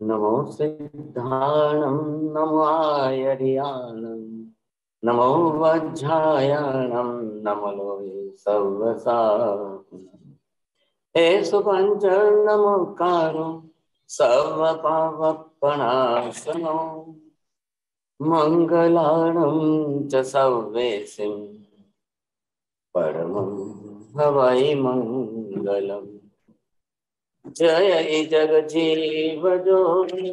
नमो सिद्धाणं नमो आयर्याणं नमो वज्रायणं नमो लोये सर्वसात्मने। हे सुपञ्च नमोकारो सर्वपापप्रणाशनो मङ्गलानं च सर्वेसिं परमं हवै मङ्गलम्। जय जगजीव जोनि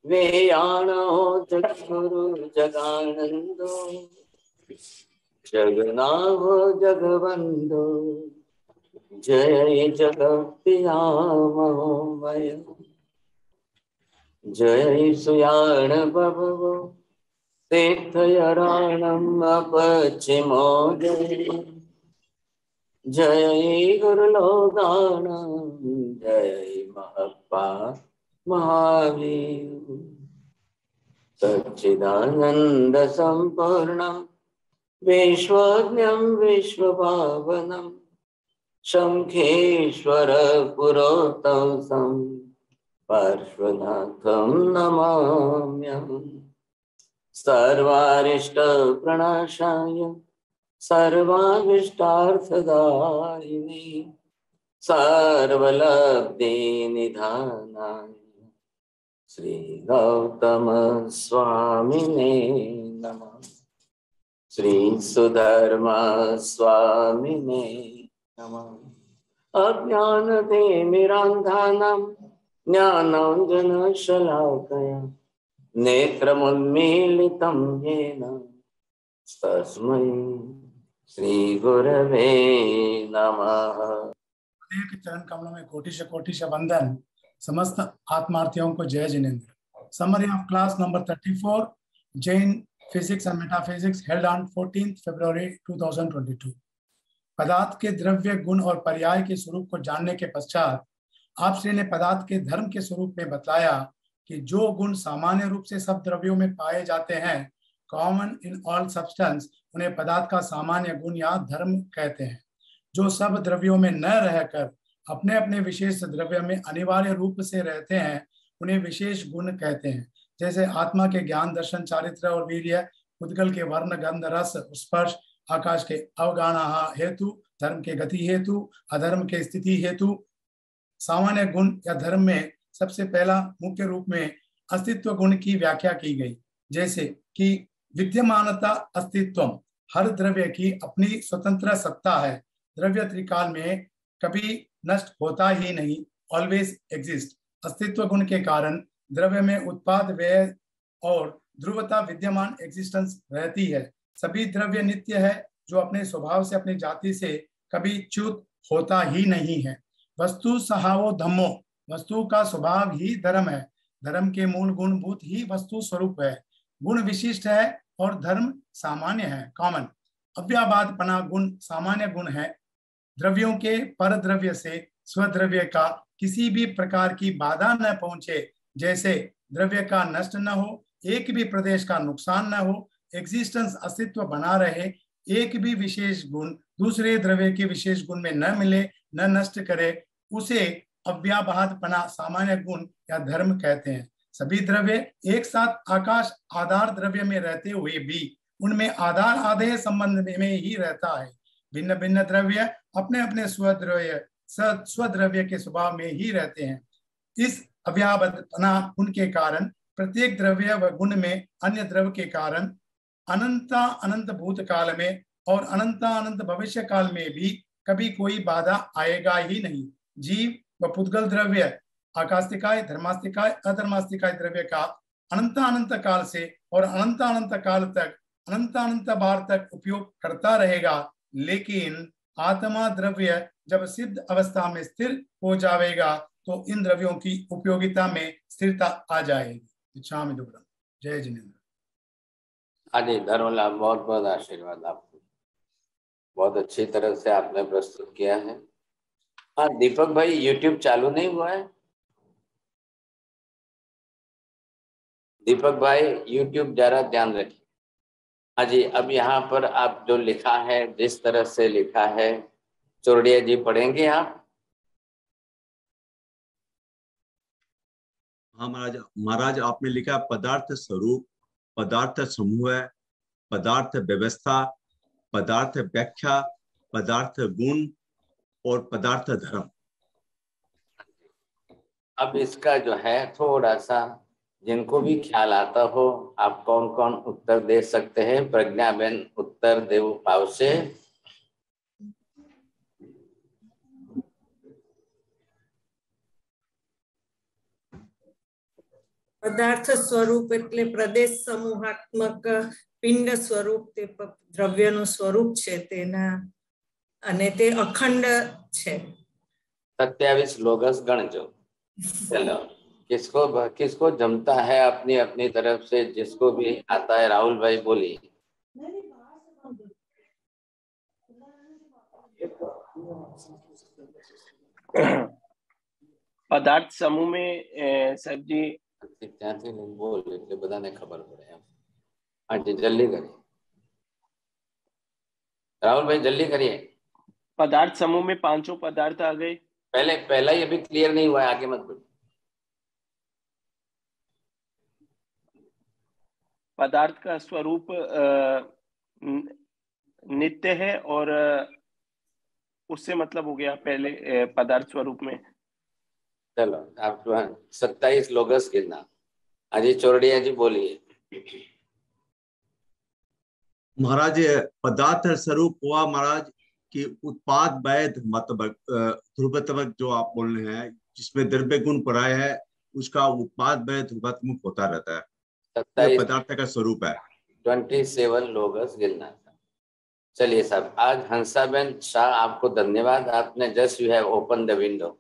वेयाणो जगद्गुरु जगानंदो जगन्नाथ जगवंदो जय जगत्पितामह जय सुयाण बभवो तीर्थयारणम् अपचिमो जय गुरुलोकानां जय महप्पा महावीर सच्चिदानंद संपूर्णं विश्वज्ञं विश्वभावनं शंखेश्वर पुरोतम पार्श्वनाथं नमाम्यहम्। सर्वारिष्ट प्रणाशाय सर्वाभीष्टार्थदायिने सर्वलब्धि निधानाय श्री गौतम स्वामिने नमः। श्री सुधर्मा स्वामिने नमः। अज्ञानतिमिरान्धानां ज्ञानाञ्जनशलाकया नेत्रमुन्मीलितं येन तस्मै श्री गुरवे नमः। के चरण कमलों में कोटिश वंदन। समस्त आत्मार्थियों को जय Jinendra. Summary of class number 34 Jain Physics and Metaphysics held on 14th February 2022। पदार्थ के द्रव्य गुण और पर्याय के स्वरूप को जानने के पश्चात आप श्री ने पदार्थ के धर्म के स्वरूप में बतलाया कि जो गुण सामान्य रूप से सब द्रव्यों में पाए जाते हैं, कॉमन इन ऑल सब्सटेंस, उन्हें पदार्थ का सामान्य गुण या धर्म कहते हैं। जो सब द्रव्यों में न रहकर अपने अपने विशेष द्रव्य में अनिवार्य रूप से रहते हैं, उन्हें विशेष गुण कहते हैं। जैसे आत्मा के ज्ञान, दर्शन, चारित्र और वीर्य, उद्गल के वर्ण, गंध, रस, स्पर्श, आकाश के अवगाहन हेतु, धर्म के गति हेतु, अधर्म के स्थिति हेतु। सामान्य गुण या धर्म में सबसे पहला मुख्य रूप में अस्तित्व गुण की व्याख्या की गई, जैसे कि विद्यमानता अस्तित्व, हर द्रव्य की अपनी स्वतंत्र सत्ता है, द्रव्य त्रिकाल में कभी नष्ट होता ही नहीं, ऑलवेज एग्जिस्ट। अस्तित्व गुण के कारण द्रव्य में उत्पाद, व्यय और ध्रुवता विद्यमान एग्जिस्टेंस रहती है। सभी द्रव्य नित्य है, जो अपने स्वभाव से, अपनी जाति से कभी च्युत होता ही नहीं है। वस्तु सहावो धम्मो, वस्तु का स्वभाव ही धर्म है। धर्म के मूल गुणभूत ही वस्तु स्वरूप है। गुण विशिष्ट है और धर्म सामान्य है, कॉमन। अव्याबादपना गुण सामान्य गुण है। द्रव्यों के पर द्रव्य से स्वद्रव्य का किसी भी प्रकार की बाधा न पहुंचे, जैसे द्रव्य का नष्ट न हो, एक भी प्रदेश का नुकसान न हो, एग्जिस्टेंस अस्तित्व बना रहे, एक भी विशेष गुण दूसरे द्रव्य के विशेष गुण में न मिले, न नष्ट करे, उसे अव्याबादपना सामान्य गुण या धर्म कहते हैं। सभी द्रव्य एक साथ आकाश आधार द्रव्य में रहते हुए भी उनमें आधार आधेय संबंध में ही रहता है। भिन्न भिन्न द्रव्य अपने अपने स्वद्रव्य के स्वभाव में ही रहते हैं। इस अव्याबादपना गुण के कारण प्रत्येक द्रव्य व गुण में अन्य द्रव्य के कारण अनंत अनंत भूत काल में और अनंत अनंत भविष्य काल में भी कभी कोई बाधा आएगा ही नहीं। जीव व पुद्गल द्रव्य आकास्तिकाय, धर्मास्तिकाय, अधर्मास्तिकाय द्रव्य का अनंत अनंत काल से और अनंत अनंत काल तक, अनंत अनंत बार तक उपयोग करता रहेगा, लेकिन आत्मा द्रव्य जब सिद्ध अवस्था में स्थिर हो जाएगा तो इन द्रव्यों की उपयोगिता में स्थिरता आ जाएगी। जय जिनेन्द्र। आदि धर्मलाल, बहुत बहुत आशीर्वाद आपको। बहुत अच्छी तरह से आपने प्रस्तुत किया है। हाँ दीपक भाई, यूट्यूब चालू नहीं हुआ है? दीपक भाई यूट्यूब जरा ध्यान रखिए। हाँ जी, अब यहाँ पर आप जो लिखा है, जिस तरह से लिखा है, चोरडिया जी पढ़ेंगे आप? हाँ महाराज। महाराज आपने लिखा पदार्थ स्वरूप, पदार्थ समूह, पदार्थ व्यवस्था, पदार्थ व्याख्या, पदार्थ गुण और पदार्थ धर्म। अब इसका जो है थोड़ा सा जिनको भी ख्याल आता हो, आप कौन कौन उत्तर दे सकते हैं? प्रज्ञा बेन उत्तर देव पाव से। पदार्थ स्वरूप એટલે પ્રદેશ સમૂહાત્મક પિંડ સ્વરૂપ તે દ્રવ્યનું સ્વરૂપ છે તેના અને તે અખંડ છે। 27 लोगस गणजो। चलो किसको किसको जमता है अपनी अपनी तरफ से, जिसको भी आता है। राहुल भाई बोलिए। पदार्थ समूह में साहब जी ત્યાંથી બોલ એટલે બધાને ખબર પડે એમ। हाँ जी जल्दी करिए राहुल भाई, जल्दी करिए। पदार्थ समूह में पांचों पदार्थ आ गए। पहला ही अभी क्लियर नहीं हुआ है, आगे मत बोलिए। पदार्थ का स्वरूप नित्य है और उससे मतलब हो गया पहले पदार्थ स्वरूप में। चलो आप 27 लोगस गिनना। अजय चोरडिया जी बोलिए। महाराज पदार्थ स्वरूप हुआ महाराज कि उत्पाद वैध मतलब ध्रुवत्मक जो आप बोल रहे हैं, जिसमें द्रव्य गुण पराय है, उसका उत्पाद वैध ध्रुवत्मक होता रहता है। 27 पदार्थ का स्वरूप है। 27 लोगस गिनना था। चलिए साहब, आज हंसाबेन शाह आपको धन्यवाद, आपने just you have open the window.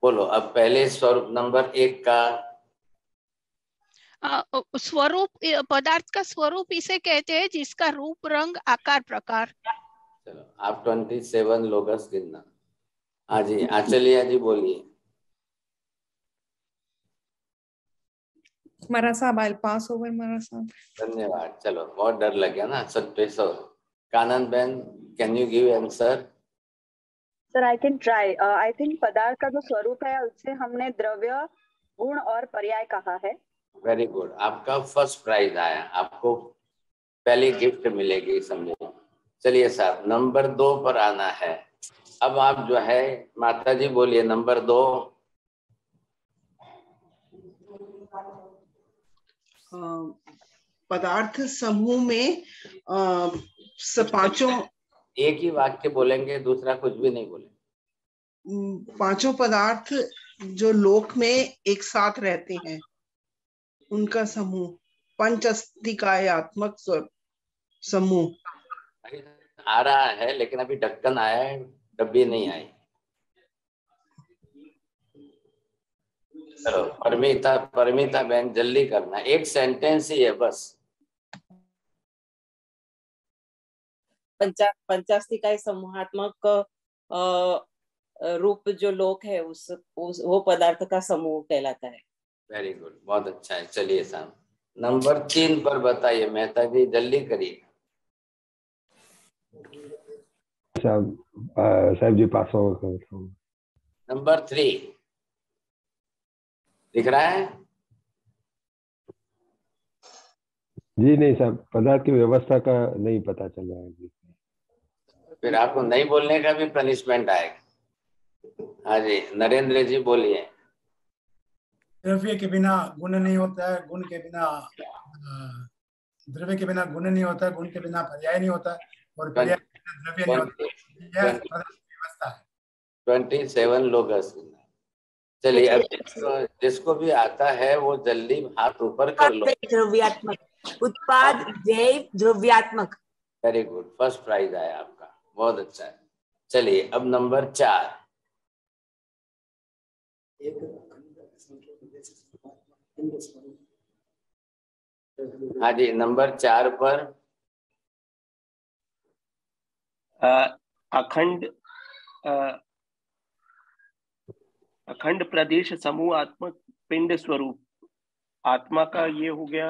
बोलो अब पहले स्वरूप नंबर 1 का स्वरूप, पदार्थ का स्वरूप इसे कहते हैं जिसका रूप रंग आकार प्रकार। चलो आप 27 लोगस गिनना। हाँ जी आचलिया जी बोलिए। મારા સાહેબ આલ પાસ ઓવર મારા સાહેબ। धन्यवाद। चलो बहुत डर लग गया ना 27। Kanan ben can you give answer? Sir I can try. I think पदार्थ का जो स्वरूप है उससे हमने द्रव्य गुण और पर्याय कहा है। वेरी गुड, आपका फर्स्ट प्राइज आया, आपको पहली गिफ्ट मिलेगी समझे। चलिए साहब नंबर 2 पर आना है। अब आप जो है माता जी बोलिए नंबर 2। पदार्थ समूह में पांचों, एक ही वाक्य बोलेंगे, दूसरा कुछ भी नहीं बोलेंगे। पांचों पदार्थ जो लोक में एक साथ रहते हैं उनका समूह पंचस्तिकायात्मक समूह। आ रहा है लेकिन अभी ढक्कन आया है, डब्बी नहीं आई। चलो परमिता बहन जल्दी करना, एक सेंटेंस ही है बस। पंचास्तिकाय समूहात्मक रूप जो लोक है वो पदार्थ का समूह कहलाता है। वेरी गुड, बहुत अच्छा है। चलिए साहब नंबर 3 पर बताइए मेहता जी, जल्दी करिए। साहब जी पास हो। नंबर 3 दिख रहा है? जी नहीं साहब, पदार्थ की व्यवस्था का नहीं पता चल रहा है। फिर आपको नहीं बोलने का भी पनिशमेंट आएगा। हाँ जी नरेंद्र जी बोलिए। द्रव्य के बिना गुण नहीं होता है, गुण के बिना द्रव्य के बिना गुण नहीं होता है, गुण के बिना पर्याय नहीं होता है, और पर्याय के बिना द्रव्य नहीं होता है। यह पदार्थ की व्यवस्था है। 27 लोग। चलिए अब जिसको भी आता है वो जल्दी हाथ ऊपर कर लो। द्रव्यात्मक, उत्पाद जैव द्रव्यात्मक। वेरी गुड, फर्स्ट प्राइज आया आपका, बहुत अच्छा है। चलिए अब नंबर 4। हाँ जी नंबर 4 पर अखंड प्रदेश समूह आत्मक पिंड स्वरूप। आत्मा का ये हो गया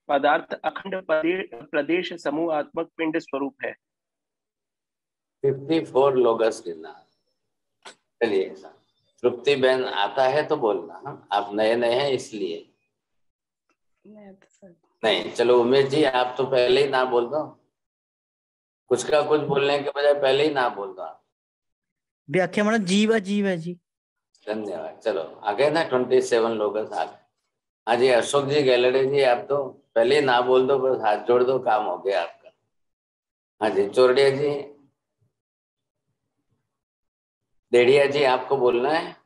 पदार्थ अखंड प्रदेश समूह आत्मक पिंड स्वरूप है। 54 लोगस गिनना। चलिए सर, तृप्ति बहन आता है तो बोलना। हाँ, आप नए नए हैं इसलिए नहीं। चलो उमेश जी, आप तो पहले ही ना बोल दो, कुछ का कुछ बोलने के बजाय पहले ही ना बोल दो। व्याख्या मतलब जीवा जीवा जी। धन्यवाद। चलो आगे ना 27 लोगस आ गए। हाँ जी, अशोक जी गैलरी जी, आप तो पहले ही ना बोल दो, बस हाथ जोड़ दो, काम हो गया आपका। हाँ जी, चोरडिया जी, डेढ़िया जी, आपको बोलना है।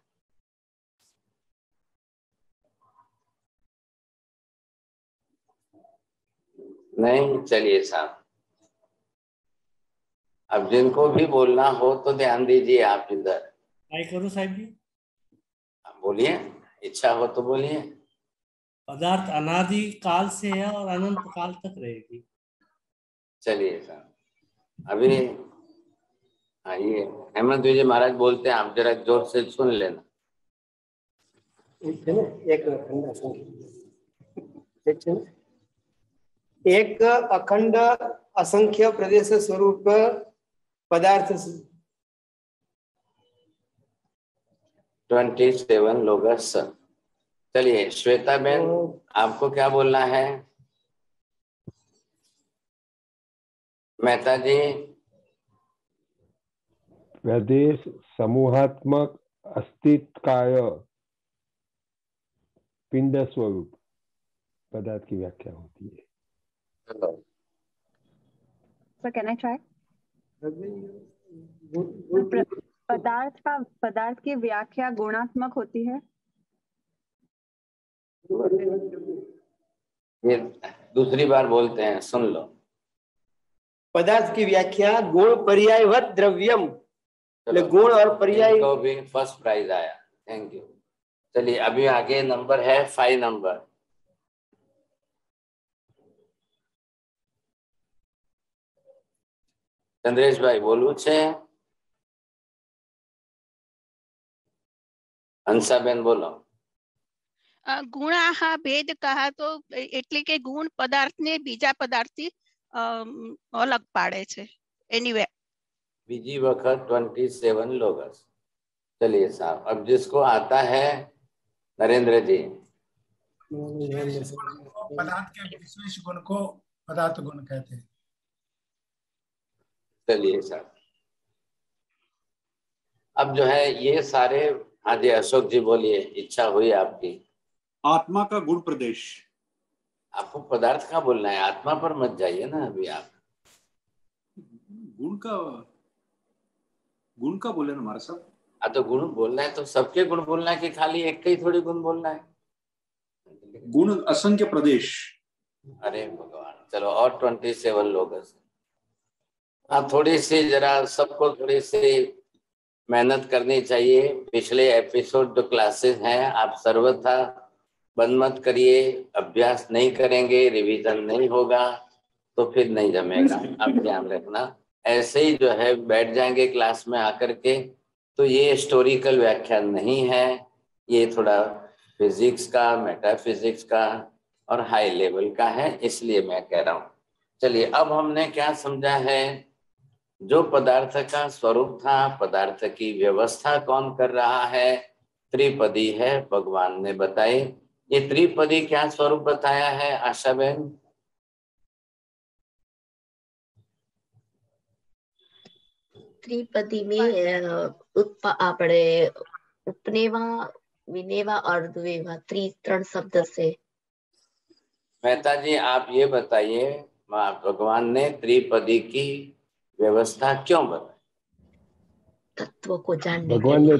नहीं, चलिए साहब, अब जिनको भी बोलना हो तो ध्यान दीजिए आप इधर। ट्राई करो साहब जी। बोलिए, इच्छा हो तो बोलिए। पदार्थ अनादि काल से है और अनंत काल तक रहेगी। चलिए साहब, अभी आइए हेमंत विजय महाराज बोलते हैं, आप जरा जोर से सुन लेना। एक अखंड असंख्य प्रदेश स्वरूप पदार्थ 27 लोगस। चलिए श्वेता बहन, आपको क्या बोलना है? मेहता जी, प्रदेश समूहात्मक अस्तित्वकाय पिंड स्वरूप पदार्थ की व्याख्या होती है। So can I try? पदार्थ की व्याख्या गुणात्मक होती है। ये दूसरी बार बोलते हैं, सुन लो। पदार्थ की व्याख्या गुण पर्यायवत द्रव्यम, गुण और पर्याय को भी फर्स्ट प्राइज आया, थैंक यू। चलिए अभी आगे नंबर है 5 नंबर। चंद्रेश भाई बोलू छे। हंसाबेन बोलो। ગુણા ભેદ કહા તો એટલે કે ગુણ પદાર્થને બીજા પદાર્થથી અલગ પાડે છે એની बीजी वक्त 27 लोगस। चलिए साहब, अब जिसको आता है नरेंद्र जी। पदार्थ के विशेष गुण को पदार्थ गुण कहते हैं। चलिए साहब, अब जो है ये सारे, हाँ जी अशोक जी बोलिए, इच्छा हुई आपकी। आत्मा का गुण प्रदेश। आपको पदार्थ का बोलना है, आत्मा पर मत जाइए ना अभी आप। गुण का बोले ना हमारा सब। हाँ तो गुण बोलना है तो सबके गुण बोलना है कि खाली एक का ही थोड़ी गुण बोलना है? गुण असंख्य प्रदेश। अरे भगवान, चलो और 27 लोग। हाँ थोड़ी सी जरा सबको थोड़ी सी मेहनत करनी चाहिए। पिछले एपिसोड जो क्लासेस हैं आप सर्वथा बंद मत करिए। अभ्यास नहीं करेंगे, रिवीजन नहीं होगा तो फिर नहीं जमेगा। आप ध्यान रखना, ऐसे ही जो है बैठ जाएंगे क्लास में आकर के तो ये हिस्टोरिकल व्याख्यान नहीं है, ये थोड़ा फिजिक्स का, मेटाफिजिक्स का और हाई लेवल का है, इसलिए मैं कह रहा हूँ। चलिए अब हमने क्या समझा है, जो पदार्थ का स्वरूप था, पदार्थ की व्यवस्था कौन कर रहा है, त्रिपदी है, भगवान ने बताई। ये त्रिपदी क्या स्वरूप बताया है आशा बहन? त्रिपदी में આપણે ઉપનેવા વિનેવા और द्वेवा त्रण शब्द से। मेहता जी आप ये बताइए, भगवान ने त्रिपदी की व्यवस्था क्यों बताई? तत्व को जानने के लिए।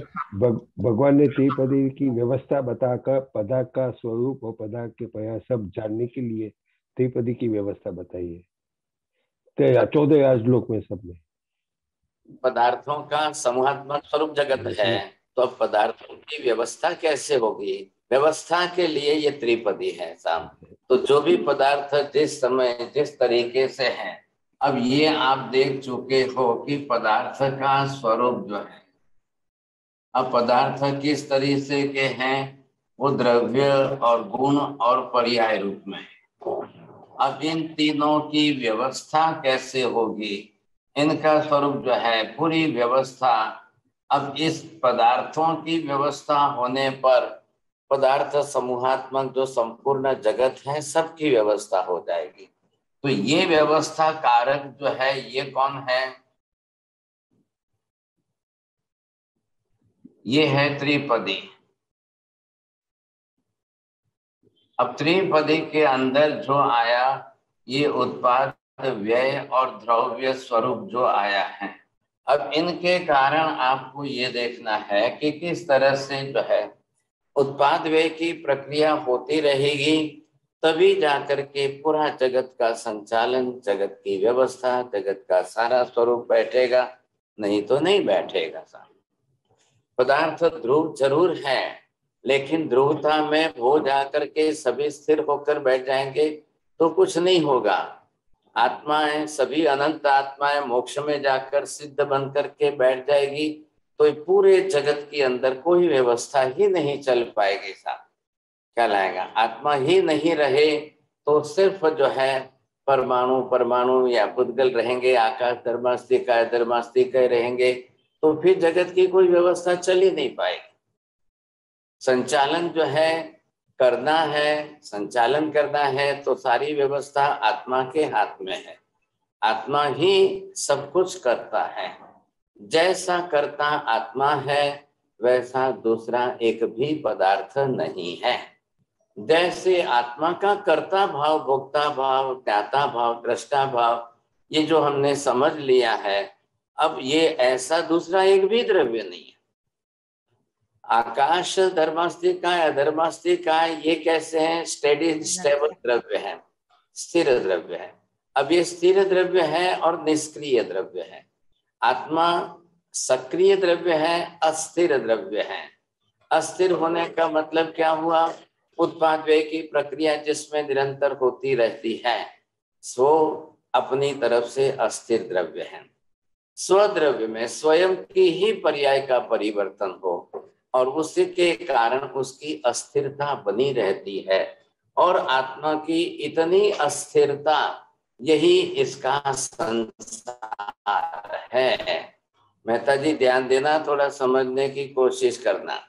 भगवान ने त्रिपदी की व्यवस्था बताकर पदार्थ का स्वरूप और पदार्थ के पर्याय सब जानने के लिए त्रिपदी की व्यवस्था बताई है 14 श्लोक में सब में। पदार्थों का समूहात्मक स्वरूप जगत है, तो अब पदार्थों की व्यवस्था कैसे होगी? व्यवस्था के लिए ये त्रिपदी है साहब। तो जो भी पदार्थ जिस समय जिस तरीके से है, अब ये आप देख चुके हो कि पदार्थ का स्वरूप जो है, अब पदार्थ किस तरीके के हैं, वो द्रव्य और गुण और पर्याय रूप में। अब इन तीनों की व्यवस्था कैसे होगी, इनका स्वरूप जो है पूरी व्यवस्था, अब इस पदार्थों की व्यवस्था होने पर पदार्थ समूहात्मक जो संपूर्ण जगत है सबकी व्यवस्था हो जाएगी। तो ये व्यवस्था कारक जो है ये कौन है? ये है त्रिपदी। अब त्रिपदी के अंदर जो आया ये उत्पाद, व्यय और द्रव्य स्वरूप जो आया है। अब इनके कारण आपको ये देखना है कि किस तरह से जो है उत्पाद व्यय की प्रक्रिया होती रहेगी, तभी जाकर के पूरा जगत का संचालन, जगत की व्यवस्था, जगत का सारा स्वरूप बैठेगा, नहीं तो नहीं बैठेगा। साहब पदार्थ ध्रुव जरूर है, लेकिन ध्रुवता में हो जाकर के सभी स्थिर होकर बैठ जाएंगे तो कुछ नहीं होगा। आत्माएं सभी अनंत आत्माएं मोक्ष में जाकर सिद्ध बन करके बैठ जाएगी तो पूरे जगत के अंदर कोई व्यवस्था ही नहीं चल पाएगी। साहब क्या लाएगा? आत्मा ही नहीं रहे तो सिर्फ जो है परमाणु परमाणु या पुद्गल रहेंगे, आकाश धर्मास्तिका धर्मास्तिका रहेंगे, तो फिर जगत की कोई व्यवस्था चल ही नहीं पाएगी। संचालन जो है करना है, संचालन करना है तो सारी व्यवस्था आत्मा के हाथ में है। आत्मा ही सब कुछ करता है। जैसा करता आत्मा है वैसा दूसरा एक भी पदार्थ नहीं है। जैसे आत्मा का कर्ता भाव, भोक्ता भाव, ज्ञाता भाव, दृष्टा भाव ये जो हमने समझ लिया है, अब ये ऐसा दूसरा एक भी द्रव्य नहीं है। आकाश धर्मास्तिक है, अधर्मास्तिक है, ये कैसे हैं? स्टेडी स्टेबल द्रव्य है, स्थिर द्रव्य है। अब ये स्थिर द्रव्य है और निष्क्रिय द्रव्य है। आत्मा सक्रिय द्रव्य है, अस्थिर द्रव्य है। अस्थिर होने का मतलब क्या हुआ? उत्पाद व्यय की प्रक्रिया जिसमें निरंतर होती रहती है सो अपनी तरफ से अस्थिर द्रव्य है। स्वद्रव्य में स्वयं की ही पर्याय का परिवर्तन हो और उसी के कारण उसकी अस्थिरता बनी रहती है। और आत्मा की इतनी अस्थिरता, यही इसका संसार है। मेहता जी ध्यान देना, थोड़ा समझने की कोशिश करना।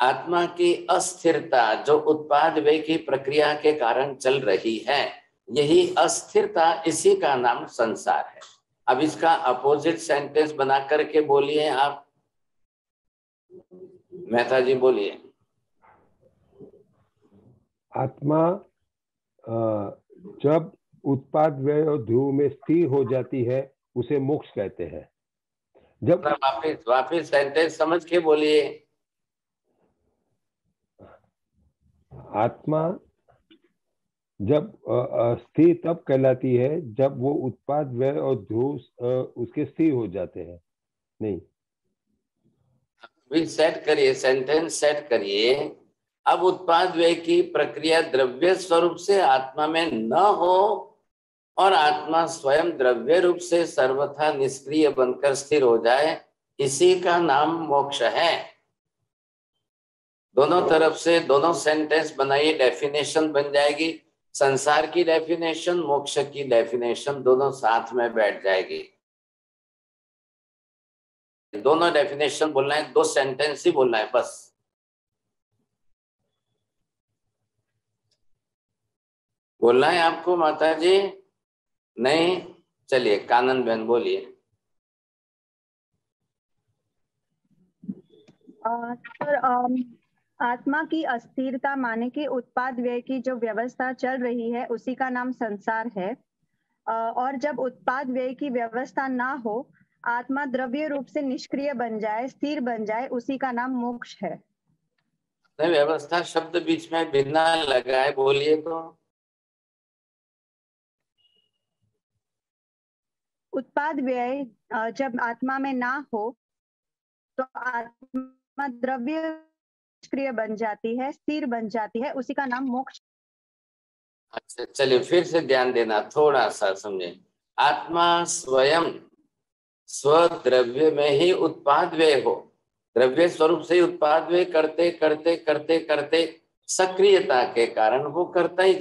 आत्मा की अस्थिरता जो उत्पाद व्यय की प्रक्रिया के कारण चल रही है, यही अस्थिरता, इसी का नाम संसार है। अब इसका अपोजिट सेंटेंस बना करके बोलिए आप। मेहता जी बोलिए। आत्मा जब उत्पाद व्यय और ध्रुव में स्थिर हो जाती है उसे मोक्ष कहते हैं। जब वापिस सेंटेंस समझ के बोलिए। आत्मा जब स्थिर तब कहलाती है जब वो उत्पाद व्यय और ध्रुव उसके स्थिर हो जाते हैं। नहीं, भी सेट करिए, सेंटेंस सेट करिए। अब उत्पाद व्यय की प्रक्रिया द्रव्य स्वरूप से आत्मा में न हो और आत्मा स्वयं द्रव्य रूप से सर्वथा निष्क्रिय बनकर स्थिर हो जाए, इसी का नाम मोक्ष है। दोनों तरफ से दोनों सेंटेंस बनाइए, डेफिनेशन बन जाएगी। संसार की डेफिनेशन, मोक्ष की डेफिनेशन दोनों साथ में बैठ जाएगी। दोनों डेफिनेशन बोलना है, दो सेंटेंस ही बोलना है बस। बोलना है आपको माता जी? नहीं, चलिए कानन बहन बोलिए। सर, आत्मा की अस्थिरता माने कि उत्पाद व्यय की जो व्यवस्था चल रही है उसी का नाम संसार है। और जब उत्पाद व्यय की व्यवस्था ना हो, आत्मा द्रव्य रूप से निष्क्रिय बन जाए, स्थिर बन जाए, उसी का नाम मोक्ष है। व्यवस्था शब्द बीच में बिना लगाए बोलिए तो। उत्पाद व्यय जब आत्मा में ना हो तो आत्मा द्रव्य निष्क्रिय बन जाती है, स्थिर बन जाती है, उसी का नाम मोक्ष। अच्छा चलिए फिर से ध्यान देना, थोड़ा सा समझे। आत्मा स्वयं स्वद्रव्य में ही उत्पाद व्यय हो, द्रव्य स्वरूप से उत्पाद व्यय करते करते करते करते सक्रियता के कारण वो करता ही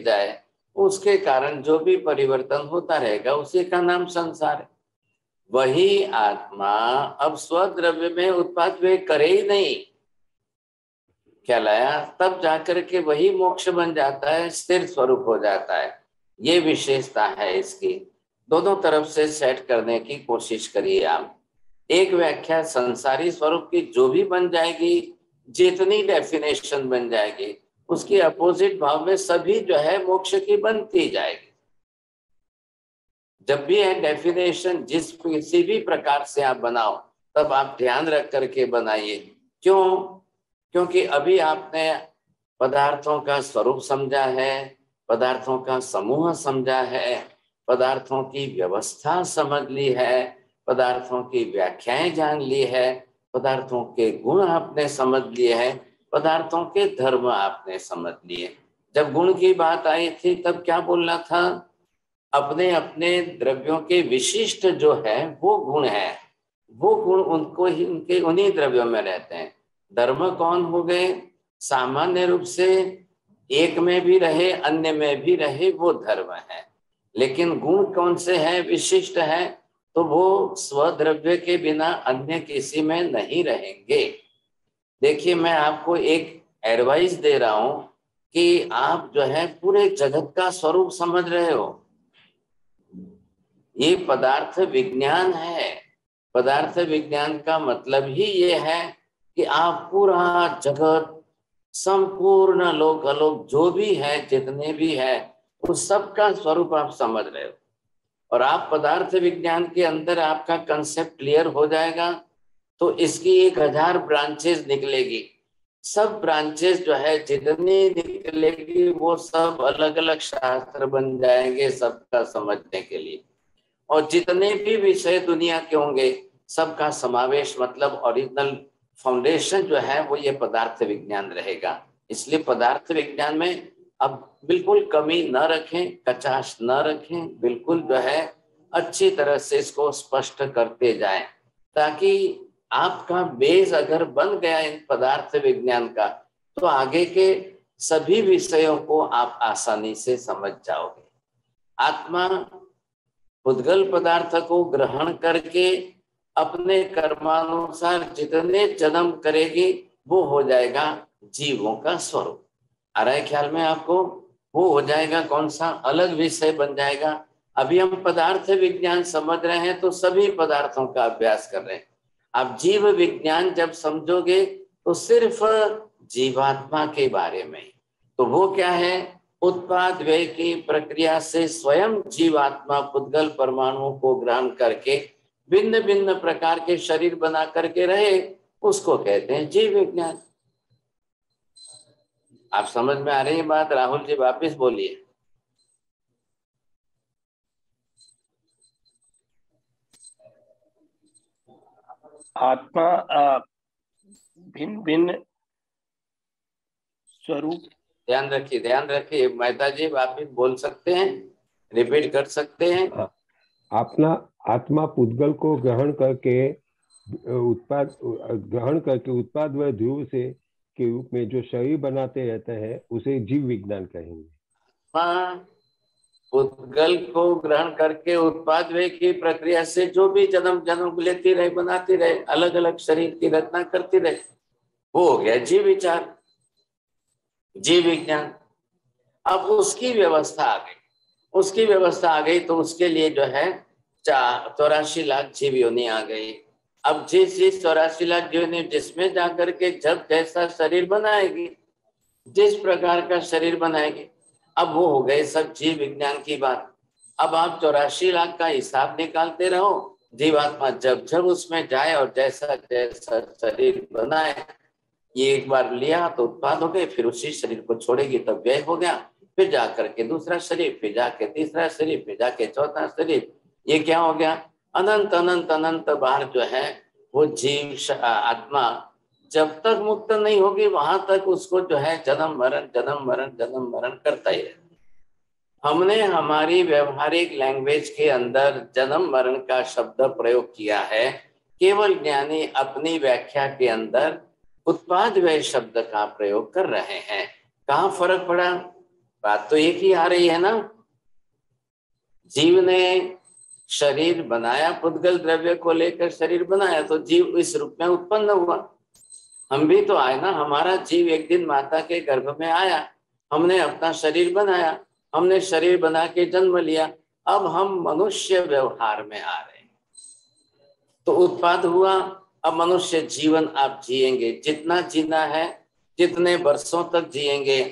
जाए, उसके कारण जो भी परिवर्तन होता रहेगा उसी का नाम संसार है। वही आत्मा अब स्वद्रव्य में उत्पाद व्यय करे ही नहीं, क्या लाया, तब जाकर के वही मोक्ष बन जाता है, स्थिर स्वरूप हो जाता है। ये विशेषता है इसकी। दोनों तरफ से सेट करने की कोशिश करिए आप। एक व्याख्या संसारी स्वरूप की जो भी बन जाएगी, जितनी डेफिनेशन बन जाएगी, उसकी अपोजिट भाव में सभी जो है मोक्ष की बनती जाएगी। जब भी है डेफिनेशन जिस किसी भी प्रकार से आप बनाओ, तब आप ध्यान रख करके बनाइए। क्यों? क्योंकि अभी आपने पदार्थों का स्वरूप समझा है, पदार्थों का समूह समझा है, पदार्थों की व्यवस्था समझ ली है, पदार्थों की व्याख्याएं जान ली है, पदार्थों के गुण आपने समझ लिए हैं, पदार्थों के धर्म आपने समझ लिए। जब गुण की बात आई थी तब क्या बोलना था? अपने अपने द्रव्यों के विशिष्ट जो है वो गुण है, वो गुण उनको ही उनके उन्हीं द्रव्यों में रहते हैं। धर्म कौन हो गए? सामान्य रूप से एक में भी रहे अन्य में भी रहे वो धर्म है। लेकिन गुण कौन से हैं? विशिष्ट है, तो वो स्वद्रव्य के बिना अन्य किसी में नहीं रहेंगे। देखिए, मैं आपको एक एडवाइस दे रहा हूं कि आप जो है पूरे जगत का स्वरूप समझ रहे हो। ये पदार्थ विज्ञान है। पदार्थ विज्ञान का मतलब ही ये है कि आप पूरा जगत, संपूर्ण लोक अलोक जो भी है, जितने भी है, उस सब का स्वरूप आप समझ रहे हो। और आप पदार्थ विज्ञान के अंदर आपका कंसेप्ट क्लियर हो जाएगा तो इसकी 1000 ब्रांचेस निकलेगी। सब ब्रांचेस जो है जितनी निकलेगी वो सब अलग अलग शास्त्र बन जाएंगे सबका समझने के लिए। और जितने भी विषय दुनिया के होंगे सबका समावेश, मतलब ओरिजिनल फाउंडेशन जो है वो ये पदार्थ विज्ञान रहेगा। इसलिए पदार्थ विज्ञान में अब बिल्कुल कमी न रखें, कचाश न रखें, बिल्कुल जो है अच्छी तरह से इसको स्पष्ट करते जाएं, ताकि आपका बेस अगर बन गया इन पदार्थ विज्ञान का तो आगे के सभी विषयों को आप आसानी से समझ जाओगे। आत्मा उद्गल पदार्थ को ग्रहण करके अपने कर्मानुसार जितने जन्म करेगी वो हो जाएगा जीवों का स्वरूप। आ रहा है ख्याल में आपको? वो हो जाएगा कौन सा? अलग विषय बन जाएगा। अभी हम पदार्थ विज्ञान समझ रहे हैं तो सभी पदार्थों का अभ्यास कर रहे हैं। आप जीव विज्ञान जब समझोगे तो सिर्फ जीवात्मा के बारे में। तो वो क्या है? उत्पाद व्यय की प्रक्रिया से स्वयं जीवात्मा पुद्गल परमाणु को ग्रहण करके भिन्न भिन्न प्रकार के शरीर बना करके रहे, उसको कहते हैं जीव विज्ञान। आप समझ में आ रही है बात? राहुल जी वापिस बोलिए। आत्मा भिन्न भिन्न स्वरूप। ध्यान रखिए मेहता जी, वापिस बोल सकते हैं, रिपीट कर सकते हैं। आत्मा पुद्गल को ग्रहण करके उत्पाद व ध्रुव से के रूप में जो शरीर बनाते रहते हैं उसे जीव विज्ञान कहेंगे। हाँ, पुद्गल को ग्रहण करके उत्पाद व्यय की प्रक्रिया से जो भी जन्म लेती रहे, बनाती रहे, अलग अलग शरीर की रचना करती रहे, वो हो गया जीव विचार, जीव विज्ञान। अब उसकी व्यवस्था आ गई तो उसके लिए जो है 84 लाख जीव योनि आ गई। अब जिस 84 लाख योनि जिसमें जाकर के जब जैसा शरीर बनाएगी, जिस प्रकार का शरीर बनाएगी, अब वो हो गए सब जीव विज्ञान की बात। अब आप 84 लाख का हिसाब निकालते रहो, जीवात्मा जब जब उसमें जाए और जैसा जैसा शरीर बनाए, ये एक बार लिया तो उत्पाद हो गए, फिर उसी शरीर को छोड़ेगी तब व्यय हो गया, फिर जाकर के दूसरा शरीर, फिर जाके तीसरा शरीर, फिर जाके चौथा शरीर। ये क्या हो गया? अनंत अनंत अनंत बार जो है वो जीव आत्मा जब तक मुक्त नहीं होगी वहां तक उसको जो है जन्म मरण करता ही है। हमने हमारी व्यवहारिक लैंग्वेज के अंदर जन्म मरण का शब्द प्रयोग किया है, केवल ज्ञानी अपनी व्याख्या के अंदर उत्पाद व्यय शब्द का प्रयोग कर रहे हैं। कहाँ फर्क पड़ा? बात तो एक ही आ रही है ना। जीव ने शरीर बनाया, पुद्गल द्रव्य को लेकर शरीर बनाया, तो जीव इस रूप में उत्पन्न हुआ। हम भी तो आए ना, हमारा जीव एक दिन माता के गर्भ में आया, हमने अपना शरीर बनाया, हमने शरीर बना के जन्म लिया, अब हम मनुष्य व्यवहार में आ रहे हैं, तो उत्पाद हुआ। अब मनुष्य जीवन आप जिएंगे, जितना जीना है, जितने वर्षों तक जिएंगे,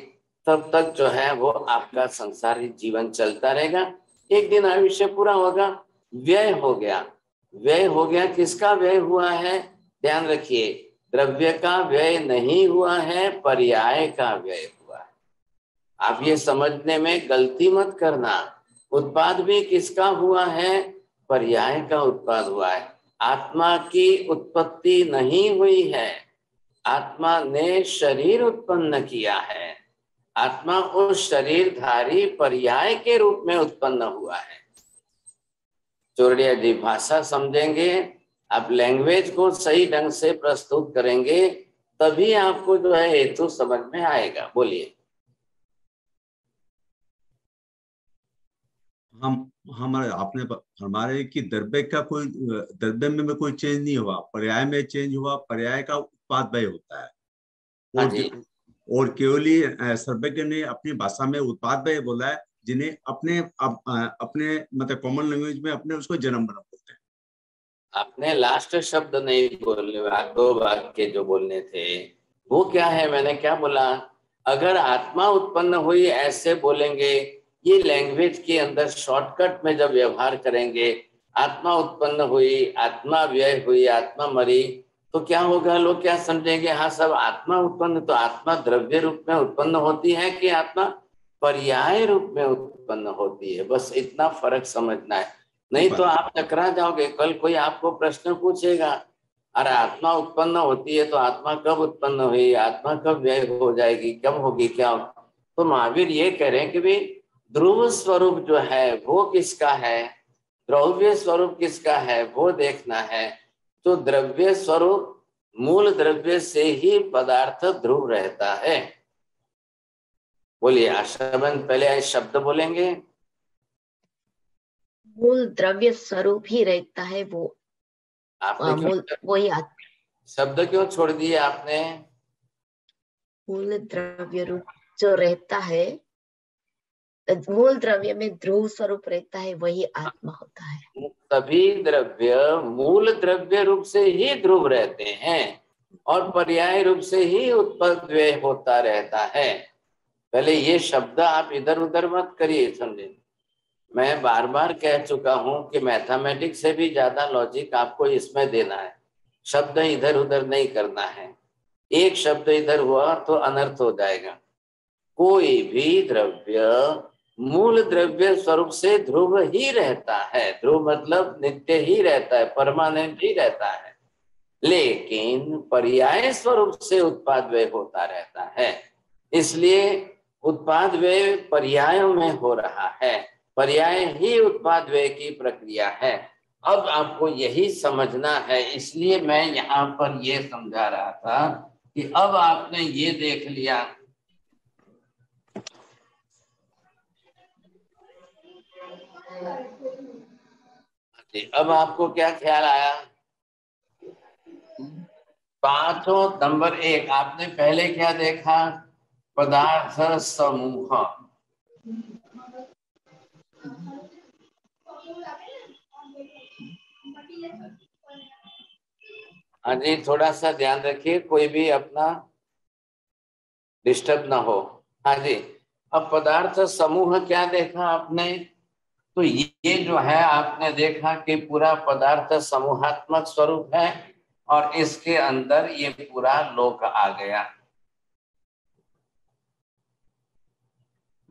तब तक जो है वो आपका संसारिक जीवन चलता रहेगा। एक दिन आयुष्य पूरा होगा, व्यय हो गया। व्यय हो गया, किसका व्यय हुआ है? ध्यान रखिए, द्रव्य का व्यय नहीं हुआ है, पर्याय का व्यय हुआ है। आप ये समझने में गलती मत करना। उत्पाद भी किसका हुआ है? पर्याय का उत्पाद हुआ है। आत्मा की उत्पत्ति नहीं हुई है, आत्मा ने शरीर उत्पन्न किया है। आत्मा उस शरीरधारी पर्याय के रूप में उत्पन्न हुआ है। चोरडिया जी, भाषा समझेंगे, आप लैंग्वेज को सही ढंग से प्रस्तुत करेंगे, तभी आपको जो है हेतु समझ में आएगा। बोलिए। हमारे की द्रव्य का कोई, द्रव्य में कोई चेंज नहीं हुआ, पर्याय में चेंज हुआ। पर्याय का उत्पाद व्यय होता है। और केवली सर्वज्ञ ने अपनी भाषा में उत्पाद व्यय बोला है, जिन्हें अपने मतलब कॉमन लैंग्वेज में अपने उसको जन्म बना बोलते हैं। आपने लास्ट शब्द नहीं बोले, 2 वाक्य जो बोलने थे वो क्या है? मैंने क्या बोला? अगर आत्मा उत्पन्न हुई ऐसे बोलेंगे, ये लैंग्वेज के अंदर शॉर्टकट में जब व्यवहार करेंगे, आत्मा उत्पन्न हुई, आत्मा व्यय हुई, आत्मा मरी, तो क्या होगा? लोग क्या समझेंगे? हाँ सब आत्मा उत्पन्न, तो आत्मा द्रव्य रूप में उत्पन्न होती है कि आत्मा पर्याय रूप में उत्पन्न होती है? बस इतना फर्क समझना है, नहीं तो आप टकरा जाओगे। कल कोई आपको प्रश्न पूछेगा, अरे आत्मा उत्पन्न होती है तो आत्मा कब उत्पन्न हुई, आत्मा कब व्यय हो जाएगी, कब होगी, क्या होगा? तो महावीर ये कह रहे हैं कि भाई ध्रुव स्वरूप जो है वो किसका है, द्रव्य स्वरूप किसका है वो देखना है। तो द्रव्य स्वरूप, मूल द्रव्य से ही पदार्थ ध्रुव रहता है। बोलिए आशाबंद, पहले शब्द बोलेंगे। मूल द्रव्य स्वरूप ही रहता है वो। मूल वही शब्द क्यों छोड़ दिए आपने? मूल द्रव्य रूप जो रहता है, मूल द्रव्य में ध्रुव स्वरूप रहता है, वही आत्मा होता है। सभी द्रव्य मूल द्रव्य रूप से ही ध्रुव रहते हैं और पर्याय रूप से ही उत्पत्ति होता रहता है। पहले ये शब्द आप इधर उधर मत करिए, समझे? मैं बार बार कह चुका हूं कि मैथमेटिक्स से भी ज्यादा लॉजिक आपको इसमें देना है। शब्द इधर उधर नहीं करना है। एक शब्द इधर हुआ तो अनर्थ हो जाएगा। कोई भी द्रव्य मूल द्रव्य स्वरूप से ध्रुव ही रहता है। ध्रुव मतलब नित्य ही रहता है, परमानेंट ही रहता है, लेकिन पर्याय स्वरूप से उत्पाद व्यय होता रहता है। इसलिए उत्पाद व्यय पर्यायों में हो रहा है, पर्याय ही उत्पाद व्यय की प्रक्रिया है। अब आपको यही समझना है, इसलिए मैं यहाँ पर ये समझा रहा था कि अब आपने ये देख लिया, अब आपको क्या ख्याल आया? पांचों नंबर 1 आपने पहले क्या देखा? पदार्थ समूह। हाँ जी, थोड़ा सा ध्यान रखिए, कोई भी अपना डिस्टर्ब ना हो। हाँ जी, अब पदार्थ समूह क्या देखा आपने? तो ये जो है आपने देखा कि पूरा पदार्थ समूहात्मक स्वरूप है और इसके अंदर ये पूरा लोक आ गया।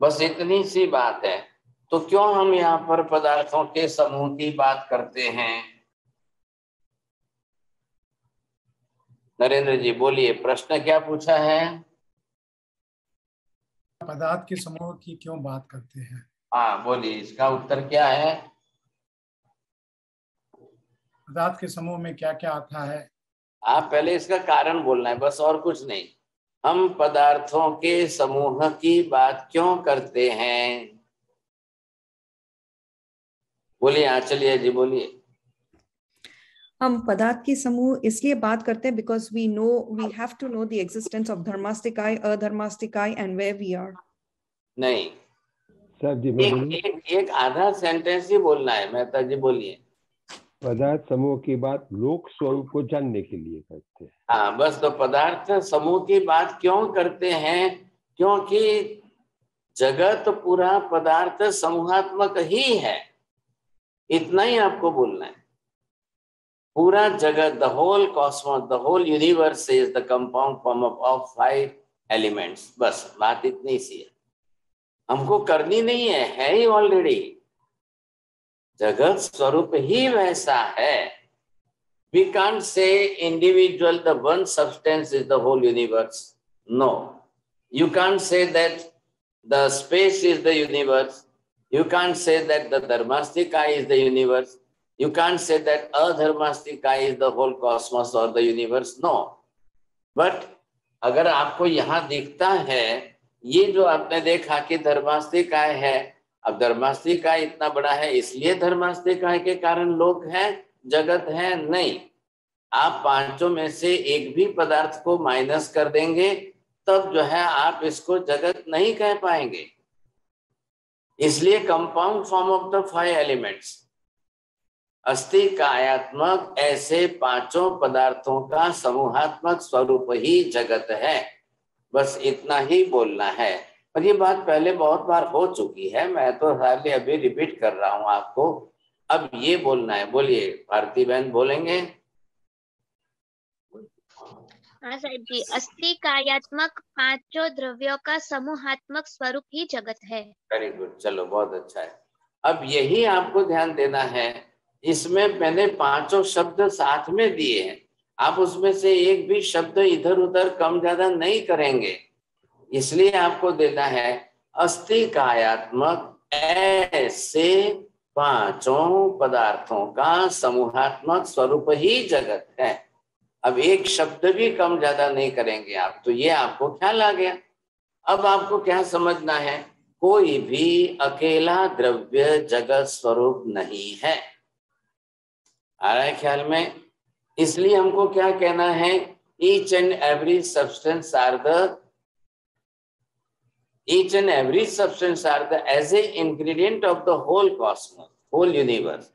बस इतनी सी बात है। तो क्यों हम यहाँ पर पदार्थों के समूह की बात करते हैं? नरेंद्र जी बोलिए, प्रश्न क्या पूछा है? पदार्थ के समूह की क्यों बात करते हैं? हाँ बोलिए, इसका उत्तर क्या है? पदार्थ के समूह में क्या क्या आता है? आप पहले इसका कारण बोलना है, बस, और कुछ नहीं। हम पदार्थों के समूह की बात क्यों करते हैं? बोलिए आचल्य जी, बोलिए। हम पदार्थ के समूह इसलिए बात करते हैं because we have to know the existence of Dharmastikaya, Adharmastikaya and where we are. नहीं सर जी, एक आधा सेंटेंस ही बोलना है। मेहता जी बोलिए। पदार्थ समूह की बात लोक स्वरूप को जानने के लिए करते हैं। हाँ बस, तो पदार्थ समूह की बात क्यों करते हैं? क्योंकि जगत पूरा पदार्थ समूहात्मक ही है, इतना ही आपको बोलना है। पूरा जगत, the whole cosmos, the whole universe is the compound form of 5 elements. बस बात इतनी सी है, हमको करनी नहीं है ही ऑलरेडी। जगत स्वरूप ही वैसा है। We can't say individual, the one substance is the whole universe. No. You can't say that the space is the universe. You can't say that the dharmastika is the universe. You can't say that adharmastika is the whole cosmos or the universe. No. But अगर आपको यहाँ दिखता है, ये जो आपने देखा कि धर्मास्तिका है, अब धर्मास्तिका इतना बड़ा है इसलिए धर्मास्तिका के कारण लोक है, जगत है? नहीं। आप पांचों में से एक भी पदार्थ को माइनस कर देंगे तब जो है आप इसको जगत नहीं कह पाएंगे। इसलिए compound form of the 5 elements, अस्थि कायात्मक, ऐसे पांचों पदार्थों का समूहात्मक स्वरूप ही जगत है। बस इतना ही बोलना है। और ये बात पहले बहुत बार हो चुकी है, मैं तो हार्डली अभी रिपीट कर रहा हूं आपको। अब ये बोलना है। बोलिए भारती बहन, बोलेंगे? हाँ साहब जी, अस्थि कायात्मक पांचों द्रव्यों का समूहात्मक स्वरूप ही जगत है। वेरी गुड, चलो बहुत अच्छा है। अब यही आपको ध्यान देना है। इसमें मैंने पांचों शब्द साथ में दिए हैं, आप उसमें से एक भी शब्द इधर उधर कम ज्यादा नहीं करेंगे। इसलिए आपको देना है अस्थि कायात्मक ऐसे पांचों पदार्थों का समूहात्मक स्वरूप ही जगत है। अब एक शब्द भी कम ज्यादा नहीं करेंगे आप, तो ये आपको ख्याल आ गया। अब आपको क्या समझना है? कोई भी अकेला द्रव्य जगत स्वरूप नहीं है। आ रहा है ख्याल में? इसलिए हमको क्या कहना है? Each and every substance are the as a ingredient of the whole cosmos, whole universe.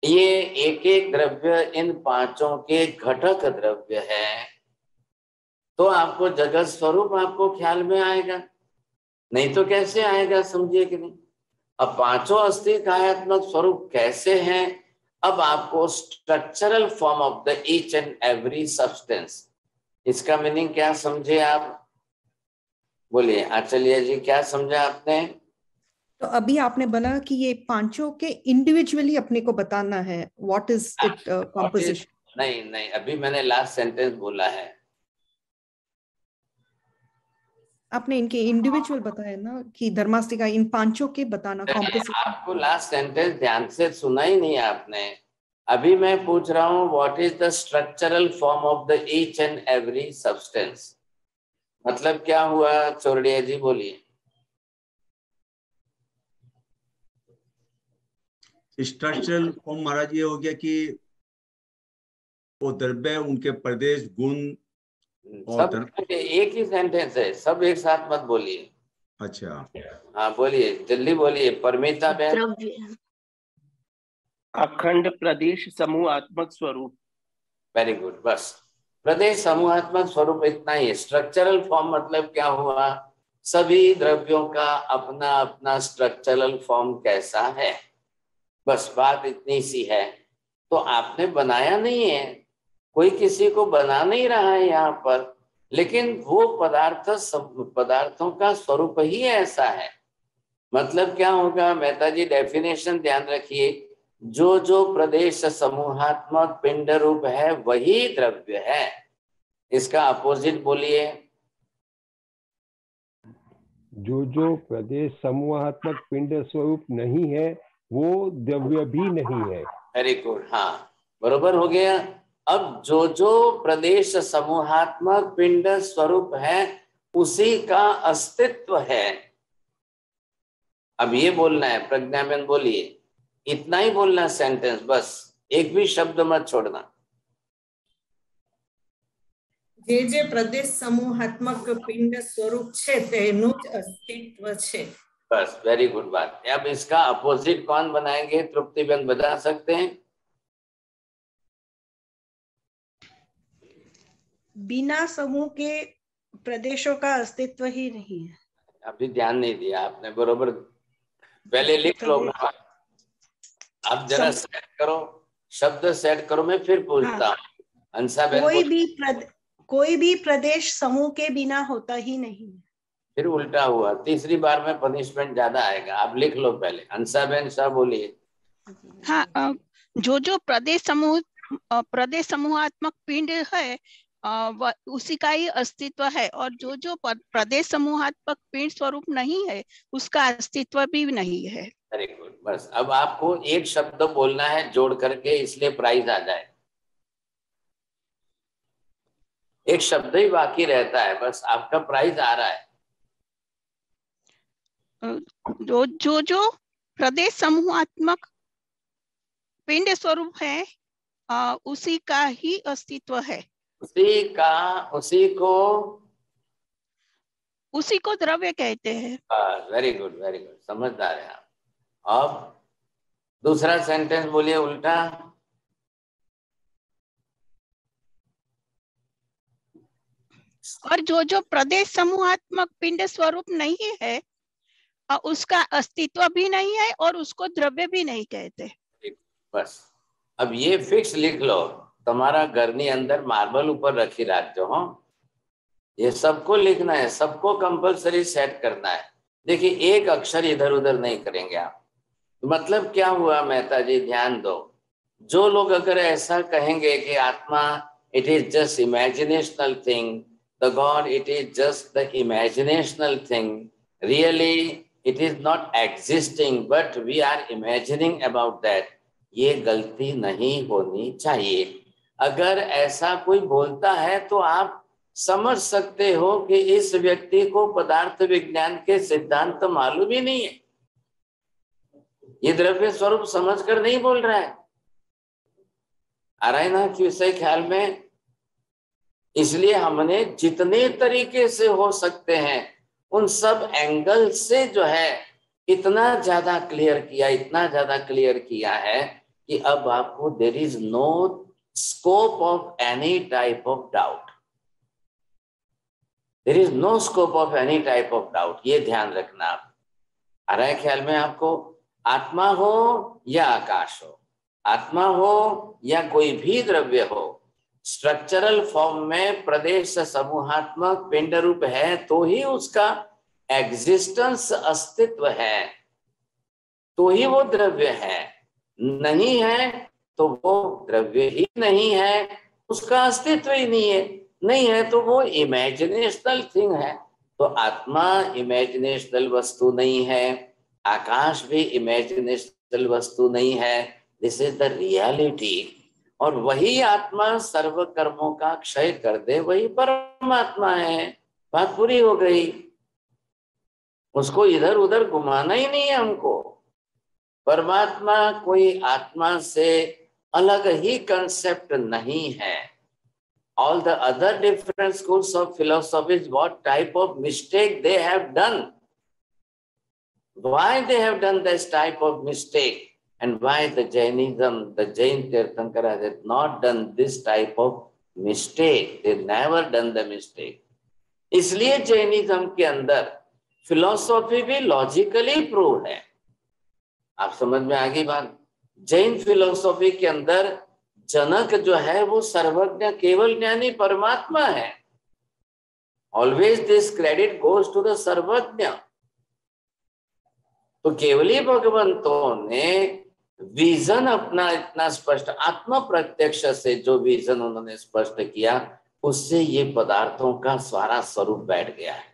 ये एक एक द्रव्य इन पांचों के घटक द्रव्य है, तो आपको जगत स्वरूप आपको ख्याल में आएगा, नहीं तो कैसे आएगा? समझिए कि नहीं। अब पांचों अस्थि कायात्मक स्वरूप कैसे हैं? अब आपको structural form of the each and every substance, इसका मीनिंग क्या समझे आप? बोलिए आचल्य जी, क्या समझा आपने? तो अभी आपने बोला कि ये पांचों के इंडिविजुअली अपने को बताना है, व्हाट इज इट कॉम्पोजिशन। नहीं, अभी मैंने लास्ट सेंटेंस बोला है। आपने इनके इंडिविजुअल बताया ना कि धर्मास्तिका, इन पांचों के बताना कॉम्पोजिशन। आपको लास्ट सेंटेंस ध्यान से सुना ही नहीं आपने। अभी मैं पूछ रहा हूँ what is the structural form of the each and every substance, मतलब क्या हुआ? चौरड़िया जी बोलिए। स्ट्रक्चरल फॉर्म महाराज ये हो गया कि वो द्रव्य, उनके प्रदेश, गुण और सब एक ही सेंटेंस है, सब एक साथ मत बोलिए। अच्छा हाँ बोलिए, जल्दी बोलिए। परमिता बहन। अखंड प्रदेश समूहात्मक स्वरूप। वेरी गुड, बस प्रदेश समूहात्मक स्वरूप इतना ही। स्ट्रक्चरल फॉर्म मतलब क्या हुआ? सभी द्रव्यों का अपना अपना स्ट्रक्चरल फॉर्म कैसा है, बस बात इतनी सी है। तो आपने बनाया नहीं है, कोई किसी को बना नहीं रहा है यहाँ पर, लेकिन वो पदार्थों का स्वरूप ही ऐसा है। मतलब क्या होगा मेहता जी? डेफिनेशन ध्यान रखिए, जो जो प्रदेश समूहात्मक पिंड रूप है वही द्रव्य है। इसका अपोजिट बोलिए। जो जो प्रदेश समूहात्मक पिंड स्वरूप नहीं है वो द्रव्य भी नहीं है। वेरी गुड, हाँ बरोबर हो गया। अब जो जो प्रदेश समूहात्मक पिंड स्वरूप है उसी का अस्तित्व है। अब ये बोलना है, प्रज्ञाबेन बोलिए, इतना ही बोलना सेंटेंस, बस एक भी शब्द मत छोड़ना। જે પ્રદેશ સમૂહાત્મક પિંડ સ્વરૂપ છે તેનું જ અસ્તિત્વ છે। बस वेरी गुड बात। अब इसका अपोजिट कौन बनाएंगे, तृप्तिबेन बता सकते हैं? बिना समूह के प्रदेशों का अस्तित्व ही नहीं है। अभी ध्यान नहीं दिया आपने, बरोबर। पहले लिख लो, आप जरा सेट करो, शब्द सेट करो, मैं फिर पूछता हूँ। हंसाबेन, कोई भी प्रदेश समूह के बिना होता ही नहीं। फिर उल्टा हुआ, तीसरी बार में पनिशमेंट ज्यादा आएगा। आप लिख लो पहले। हंसाबेन शाह बोलिए। हाँ, जो प्रदेश समूहात्मक पिंड है उसी का ही अस्तित्व है, और जो प्रदेश समूहात्मक पिंड स्वरूप नहीं है उसका अस्तित्व भी नहीं है। Very good. बस अब आपको एक शब्द बोलना है जोड़ करके, इसलिए प्राइज आ जाए। एक शब्द ही बाकी रहता है, बस आपका प्राइज आ रहा है। जो प्रदेश समूहात्मक पिंड स्वरूप है उसी का ही अस्तित्व है। उसी को द्रव्य कहते हैं। वेरी गुड, वेरी गुड, समझदार है आप। अब दूसरा सेंटेंस बोलिए उल्टा। और जो प्रदेश समूहात्मक पिंड स्वरूप नहीं है उसका अस्तित्व भी नहीं है और उसको द्रव्य भी नहीं कहते। बस अब ये फिक्स लिख लो, तुम्हारा घरनी अंदर मार्बल ऊपर रखी राखो। हो ये सबको लिखना है, सबको कंपलसरी सेट करना है। देखिए एक अक्षर इधर उधर नहीं करेंगे आप। मतलब क्या हुआ मेहता जी, ध्यान दो। जो लोग अगर ऐसा कहेंगे कि आत्मा it is just imaginational thing, the God it is just the imaginational thing, really it is not existing but we are imagining about that, ये गलती नहीं होनी चाहिए। अगर ऐसा कोई बोलता है तो आप समझ सकते हो कि इस व्यक्ति को पदार्थ विज्ञान के सिद्धांत मालूम ही नहीं है, ये द्रव्य स्वरूप समझकर नहीं बोल रहा है। आ रहा है ना कि विषय ख्याल में? इसलिए हमने जितने तरीके से हो सकते हैं उन सब एंगल से जो है इतना ज्यादा क्लियर किया, इतना ज्यादा क्लियर किया है कि अब आपको there is no scope of any type of doubt. There is no scope of any type of doubt, ये ध्यान रखना आप। आ रहा है ख्याल में आपको? आत्मा हो या आकाश हो, आत्मा हो या कोई भी द्रव्य हो, स्ट्रक्चरल फॉर्म में प्रदेश समूहात्मक पिंड रूप है तो ही उसका एग्जिस्टेंस अस्तित्व है, तो ही वो द्रव्य है। नहीं है तो वो द्रव्य ही नहीं है, उसका अस्तित्व ही नहीं है। नहीं है तो वो इमेजिनेशनल थिंग है। तो आत्मा इमेजिनेशनल वस्तु नहीं है, आकाश भी इमेजिनेशनल वस्तु नहीं है। This is the reality. और वही आत्मा सर्व कर्मों का क्षय कर दे, वही परमात्मा है। बात पूरी हो गई। उसको इधर उधर घुमाना ही नहीं है हमको। परमात्मा कोई आत्मा से अलग ही कंसेप्ट नहीं है। All the other different schools of philosophies, what type of mistake they have done, why they have done this type of mistake, and why the Jainism, the Jain Tirthankaras has not done this type of mistake. They never done the mistake. इसलिए Jainism के अंदर philosophy भी logically prove है। आप समझ में आ गई बात? जैन फिलोसॉफी के अंदर जनक जो है वो सर्वज्ञ केवल ज्ञानी परमात्मा है। Always this credit goes to the सर्वज्ञ। तो केवली भगवंतों ने विजन अपना इतना स्पष्ट, आत्म प्रत्यक्ष से जो विजन उन्होंने स्पष्ट किया, उससे ये पदार्थों का सारा स्वरूप बैठ गया है।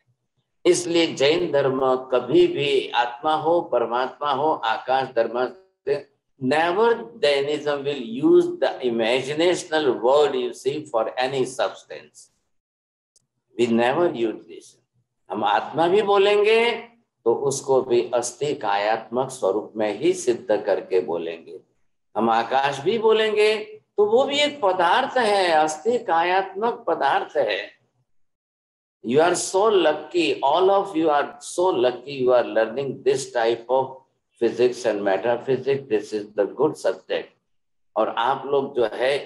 इसलिए जैन धर्म कभी भी आत्मा हो, परमात्मा हो, आकाश धर्म, never Jainism will use the imaginational word you see for any substance. We never use this. हम आत्मा भी बोलेंगे तो तो उसको भी अस्थि कायात्मक स्वरूप में ही सिद्ध करके बोलेंगे। हम आकाश भी बोलेंगे तो वो भी एक पदार्थ है, अस्थि कायात्मक पदार्थ है। You are so lucky, all of you are so lucky you are learning this type of physics and metaphysics. This is the good subject. और आप लोग जो है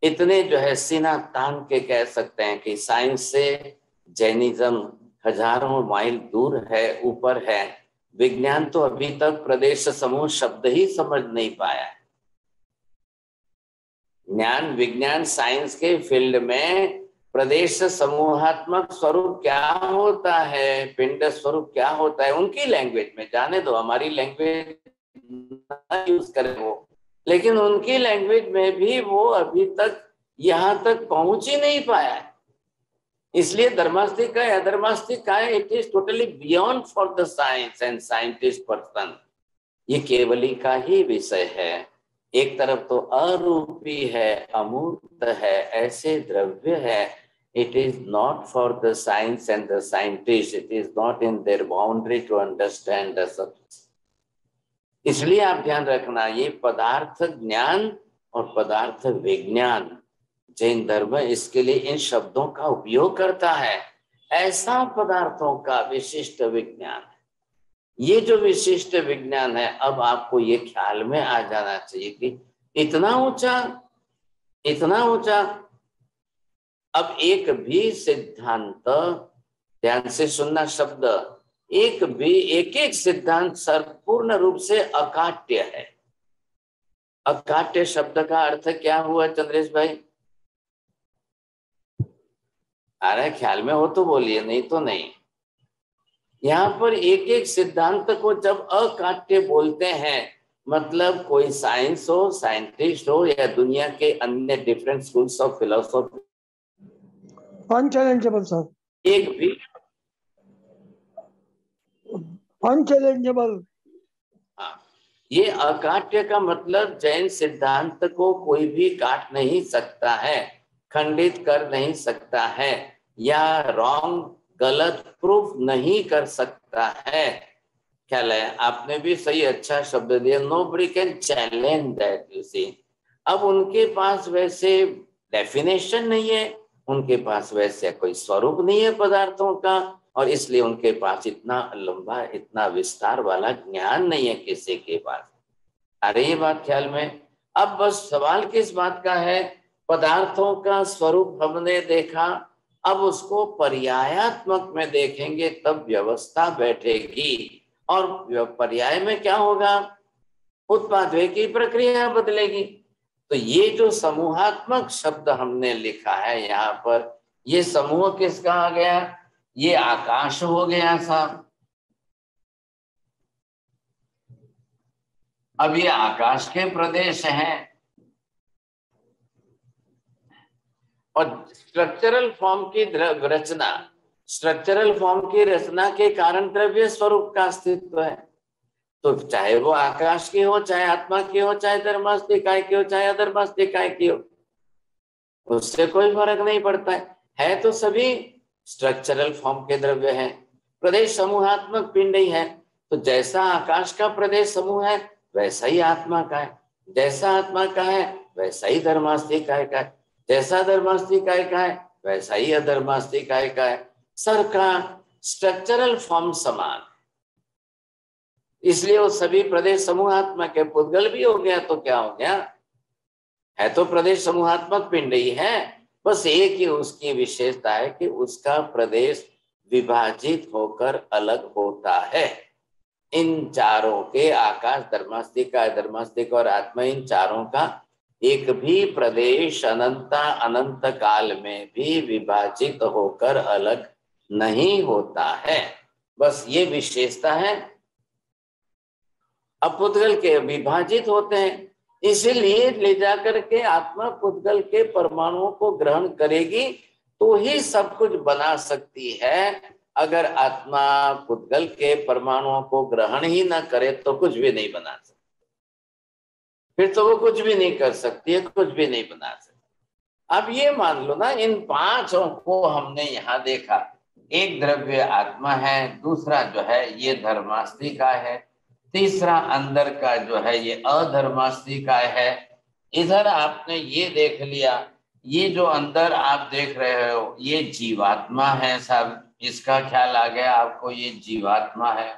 इतने जो है सीना तान के कह सकते हैं कि साइंस से जैनिज्म हजारों माइल दूर है, ऊपर है। विज्ञान तो अभी तक प्रदेश समूह शब्द ही समझ नहीं पाया है। ज्ञान विज्ञान साइंस के फील्ड में प्रदेश समूहात्मक स्वरूप क्या होता है, पिंड स्वरूप क्या होता है, उनकी लैंग्वेज में जाने दो, हमारी लैंग्वेज यूज करें वो, लेकिन उनकी लैंग्वेज में भी वो अभी तक यहाँ तक पहुंच ही नहीं पाया है। इसलिए Dharmastikaya Adharmastikaya it is totally beyond for the science and scientist person. ये केवली का ही विषय है। एक तरफ तो अरूपी है, अमूर्त है, ऐसे द्रव्य है। It is not for the science and the scientist, it is not in their boundary to understand the subject. इसलिए आप ध्यान रखना, ये पदार्थ ज्ञान और पदार्थ विज्ञान, जैन धर्म इसके लिए इन शब्दों का उपयोग करता है। ऐसा पदार्थों का विशिष्ट विज्ञान है। ये जो विशिष्ट विज्ञान है, अब आपको ये ख्याल में आ जाना चाहिए कि इतना ऊंचा। अब एक भी सिद्धांत, ध्यान से सुनना शब्द, एक सिद्धांत संपूर्ण रूप से अकाट्य है। अकाट्य शब्द का अर्थ क्या हुआ चंद्रेश भाई? आ रहा है ख्याल में हो तो बोलिए, नहीं तो नहीं। यहाँ पर एक सिद्धांत को जब अकाट्य बोलते हैं, मतलब कोई साइंस हो, साइंटिस्ट हो, या दुनिया के अन्य different schools of philosophy, unchallengeable sir, एक भी अनचैलेंजेबल। हाँ, ये अकाट्य का मतलब जैन सिद्धांत को कोई भी काट नहीं सकता है, खंडित कर नहीं सकता है, या रॉन्ग गलत प्रूफ नहीं कर सकता है। ख्याल है? आपने भी सही अच्छा शब्द दिया, nobody can challenge that, you see. अब उनके पास वैसे डेफिनेशन नहीं है, उनके पास वैसे कोई स्वरूप नहीं है पदार्थों का, और इसलिए उनके पास इतना लंबा, इतना विस्तार वाला ज्ञान नहीं है किसी के पास। अरे ये बात ख्याल में। अब बस सवाल किस बात का है? पदार्थों का स्वरूप हमने देखा, अब उसको पर्यायात्मक में देखेंगे तब व्यवस्था बैठेगी। और पर्याय में क्या होगा? उत्पादव्यय की प्रक्रिया बदलेगी। तो ये जो समूहात्मक शब्द हमने लिखा है यहाँ पर, ये समूह किसका आ गया? ये आकाश हो गया साहब। अब ये आकाश के प्रदेश हैं, और स्ट्रक्चरल फॉर्म की रचना, स्ट्रक्चरल फॉर्म की रचना के कारण द्रव्य स्वरूप का अस्तित्व है। तो चाहे वो आकाश की हो, चाहे आत्मा की हो, चाहे धर्मास्तिकाय की हो, चाहे अधर्मास्तिकाय की हो, उससे कोई फर्क नहीं पड़ता है तो सभी स्ट्रक्चरल फॉर्म के द्रव्य हैं। प्रदेश समूहात्मक पिंड ही है। तो जैसा आकाश का प्रदेश समूह है, वैसा ही आत्मा का है। जैसा आत्मा का है, वैसा ही धर्मास्तिकाय का है। जैसा धर्मास्तिकाय का है, वैसा ही अधर्मास्तिकाय का है। सर का स्ट्रक्चरल फॉर्म समान, इसलिए वो सभी प्रदेश समूहात्मक के पुद्गल भी हो गया तो क्या हो गया? है तो प्रदेश समूहात्मक पिंड ही है, बस एक ही उसकी विशेषता है कि उसका प्रदेश विभाजित होकर अलग होता है। इन चारों के, आकाश, धर्मास्तिकाय, धर्मास्तिक और आत्मा, इन चारों का एक भी प्रदेश अनंत काल में भी विभाजित होकर अलग नहीं होता है। बस ये विशेषता है। अब पुद्गल के विभाजित होते हैं, इसीलिए ले जाकर के आत्मा पुद्गल के परमाणुओं को ग्रहण करेगी तो ही सब कुछ बना सकती है। अगर आत्मा पुद्गल के परमाणुओं को ग्रहण ही ना करे तो कुछ भी नहीं बना सकती। फिर तो वो कुछ भी नहीं कर सकती है, कुछ भी नहीं बना सकती। अब ये मान लो ना, इन पांचों को हमने यहाँ देखा, एक द्रव्य आत्मा है, दूसरा जो है ये धर्मास्तिकाय है, तीसरा अंदर का जो है ये अधर्मास्तिकाय है। इधर आपने ये देख लिया, ये जो अंदर आप देख रहे हो ये जीवात्मा है साहब, इसका ख्याल आ गया आपको, ये जीवात्मा है।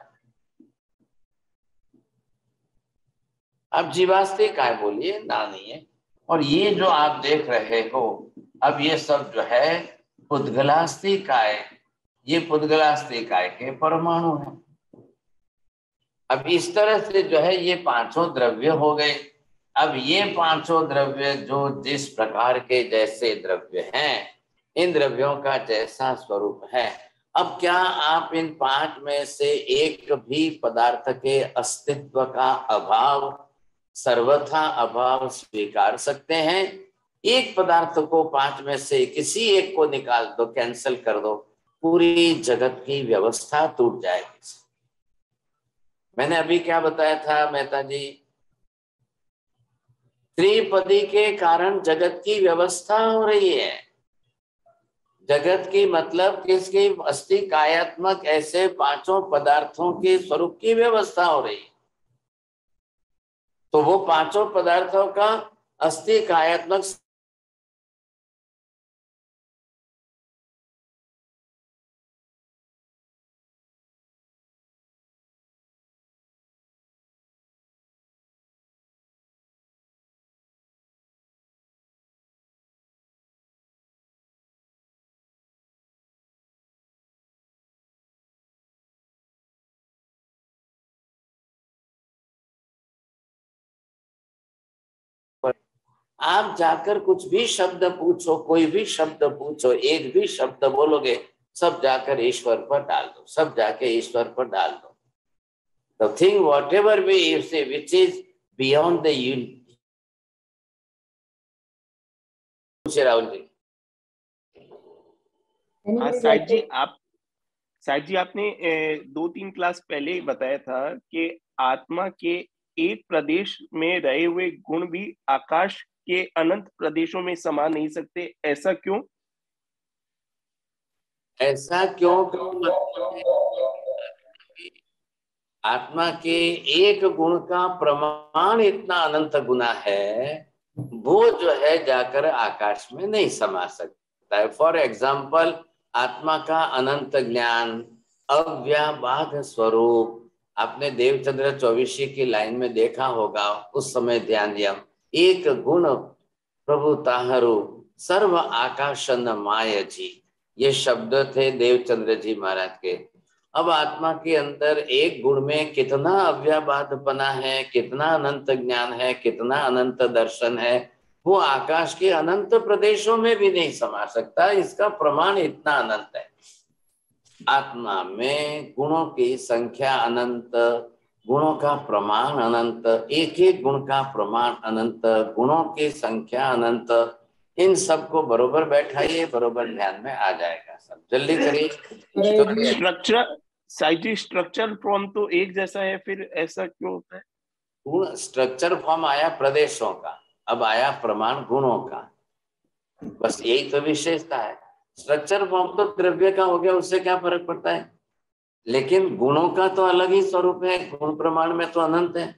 अब जीवास्तिकाय बोलिए ना नहीं है। और ये जो आप देख रहे हो अब ये सब जो है पुद्गलास्तिकाय, ये पुद्गलास्तिकाय के परमाणु हैं। अब इस तरह से जो है ये पांचों द्रव्य हो गए। अब ये पांचों द्रव्य जो जिस प्रकार के जैसे द्रव्य हैं, इन द्रव्यों का जैसा स्वरूप है, अब क्या आप इन पांच में से एक भी पदार्थ के अस्तित्व का अभाव, सर्वथा अभाव स्वीकार सकते हैं? एक पदार्थ को पांच में से किसी एक को निकाल दो, कैंसिल कर दो, पूरी जगत की व्यवस्था टूट जाएगी। मैंने अभी क्या बताया था मेहता जी? त्रिपदी के कारण जगत की व्यवस्था हो रही है। जगत की मतलब किसकी? अस्तिकायात्मक ऐसे पांचों पदार्थों के स्वरूप की व्यवस्था हो रही है। तो वो पांचों पदार्थों का अस्तिकायात्मक आप जाकर कुछ भी शब्द पूछो, कोई भी शब्द पूछो, एक भी शब्द बोलोगे, सब जाकर ईश्वर पर डाल दो, सब जाके ईश्वर पर डाल दो। The thing whatever we say which is beyond the Rahul ji. Sahib जी आपने 2-3 क्लास पहले ही बताया था कि आत्मा के एक प्रदेश में रहे हुए गुण भी आकाश के अनंत प्रदेशों में समा नहीं सकते, ऐसा क्यों? ऐसा क्यों? आत्मा के एक गुण का प्रमाण इतना अनंत गुना है, वो जो है जाकर आकाश में नहीं समा सकता है। फॉर एग्जाम्पल, आत्मा का अनंत ज्ञान, अव्याबाध स्वरूप, आपने देवचंद्र चौबीसी की लाइन में देखा होगा, उस समय ध्यान दिया, एक गुण प्रभु ताहरू सर्व आकाशन माय जी, ये शब्द थे देवचंद्र जी महाराज के। अब आत्मा के अंदर एक गुण में कितना अव्याबाधपना है, कितना अनंत ज्ञान है, कितना अनंत दर्शन है, वो आकाश के अनंत प्रदेशों में भी नहीं समा सकता। इसका प्रमाण इतना अनंत है। आत्मा में गुणों की संख्या अनंत, गुणों का प्रमाण अनंत, एक एक गुण का प्रमाण अनंत, गुणों की संख्या अनंत। इन सबको बरोबर बैठाइए, बरोबर ध्यान में आ जाएगा। सब जल्दी करिए। स्ट्रक्चर साइजी स्ट्रक्चर फॉर्म तो एक जैसा है, फिर ऐसा क्यों होता है? गुण स्ट्रक्चर फॉर्म आया प्रदेशों का, अब आया प्रमाण गुणों का, बस यही तो विशेषता है। स्ट्रक्चर फॉर्म तो द्रव्य का हो गया, उससे क्या फर्क पड़ता है, लेकिन गुणों का तो अलग ही स्वरूप है, गुण प्रमाण में तो अनंत है,